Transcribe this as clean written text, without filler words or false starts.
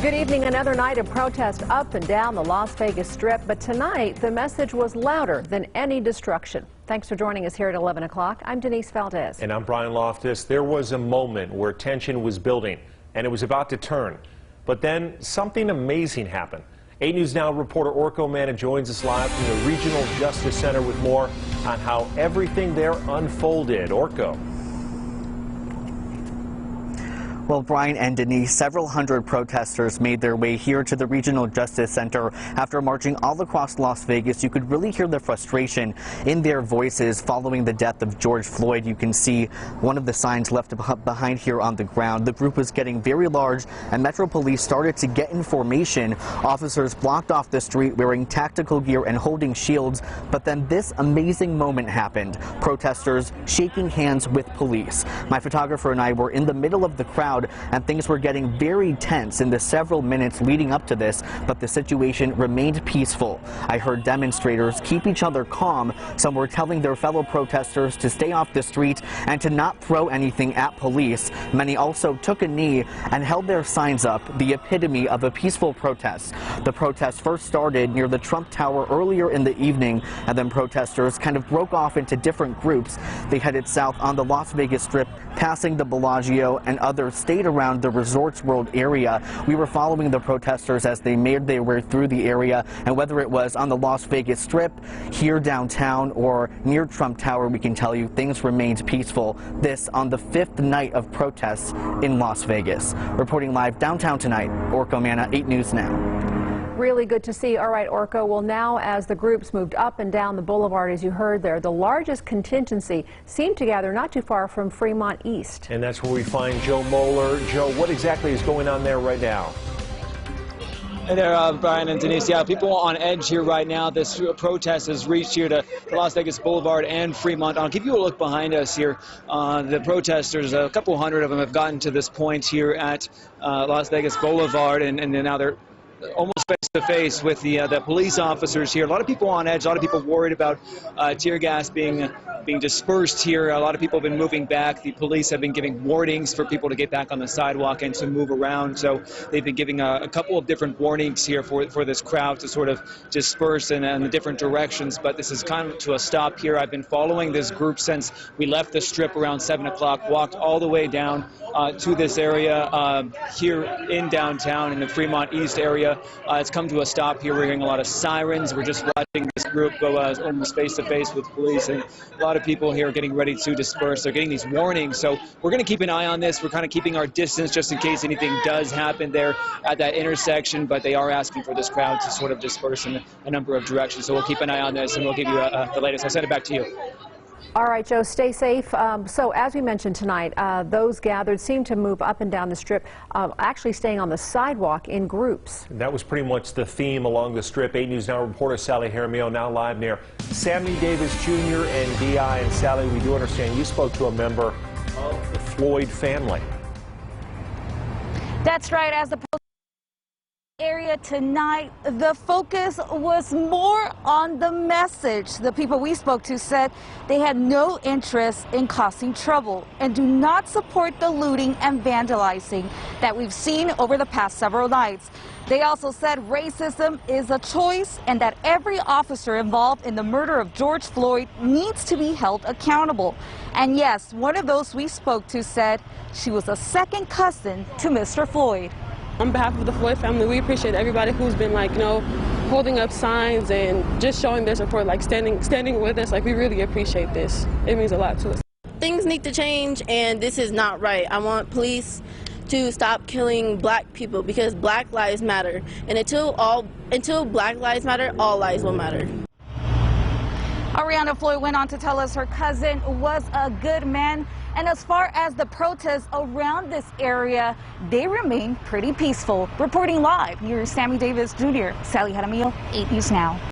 Good evening. Another night of protest up and down the Las Vegas Strip, but tonight the message was louder than any destruction. Thanks for joining us here at 11 o'clock. I'm Denise Valdez. And I'm Brian Loftus. There was a moment where tension was building and it was about to turn. But then something amazing happened. 8 News Now reporter Orko Manna joins us live from the Regional Justice Center with more on how everything there unfolded. Orko. Well, Brian and Denise, several hundred protesters made their way here to the Regional Justice Center after marching all across Las Vegas. You could really hear the frustration in their voices following the death of George Floyd. You can see one of the signs left behind here on the ground. The group was getting very large, and Metro Police started to get in formation. Officers blocked off the street wearing tactical gear and holding shields. But then this amazing moment happened. Protesters shaking hands with police. My photographer and I were in the middle of the crowd, and things were getting very tense in the several minutes leading up to this, but the situation remained peaceful. I heard demonstrators keep each other calm. Some were telling their fellow protesters to stay off the street and to not throw anything at police. Many also took a knee and held their signs up, the epitome of a peaceful protest. The protest first started near the Trump Tower earlier in the evening, and then protesters kind of broke off into different groups. They headed south on the Las Vegas Strip, passing the Bellagio, and others stayed around the Resorts World area. We were following the protesters as they made their way through the area, and whether it was on the Las Vegas Strip, here downtown, or near Trump Tower, we can tell you things remained peaceful. This on the 5th night of protests in Las Vegas. Reporting live downtown tonight, Orko Manna, 8 News Now. Really good to see. All right, Orko. Well, now as the groups moved up and down the boulevard, as you heard there, the largest contingency seemed to gather not too far from Fremont East. And that's where we find Joe Moeller. Joe, what exactly is going on there right now? Hey there, Brian and Denise. Yeah, people on edge here right now. This protest has reached here to Las Vegas Boulevard and Fremont. I'll give you a look behind us here. The protesters, a couple hundred of them, have gotten to this point here at Las Vegas Boulevard, and now they're almost face-to-face with the police officers here. A lot of people on edge, a lot of people worried about tear gas being dispersed here. A lot of people have been moving back. The police have been giving warnings for people to get back on the sidewalk and to move around. So they've been giving a couple of different warnings here for this crowd to sort of disperse in the different directions. But this is kind of to a stop here. I've been following this group since we left the Strip around 7 o'clock, walked all the way down to this area here in downtown in the Fremont East area. It's come to a stop here. We're hearing a lot of sirens. We're just watching this group go almost face-to-face with police, and a lot of people here getting ready to disperse. They're getting these warnings, so we're going to keep an eye on this. We're kind of keeping our distance just in case anything does happen there at that intersection, but they are asking for this crowd to sort of disperse in a number of directions, so we'll keep an eye on this, and we'll give you the latest. I'll send it back to you. All right, Joe, stay safe. So as we mentioned tonight, those gathered seemed to move up and down the Strip, actually staying on the sidewalk in groups. That was pretty much the theme along the Strip. 8 News Now reporter Sally Jaramillo now live near Sammy Davis Jr. and D.I. And Sally, we do understand you spoke to a member of the Floyd family. That's right. As the area tonight, the focus was more on the message. The people we spoke to said they had no interest in causing trouble and do not support the looting and vandalizing that we've seen over the past several nights. They also said racism is a choice and that every officer involved in the murder of George Floyd needs to be held accountable. And yes, one of those we spoke to said she was a second cousin to Mr. Floyd. On behalf of the Floyd family, we appreciate everybody who's been, like, holding up signs and just showing their support, like standing with us. Like, we really appreciate this. It means a lot to us. Things need to change, and this is not right. I want police to stop killing black people because Black lives matter. And until Black lives matter, all lives will matter. ARRIANA Floyd went on to tell us her cousin was a good man. And as far as the protests around this area, they remain pretty peaceful. Reporting live near Sammy Davis Jr., Sally Jaramillo, 8 News Now.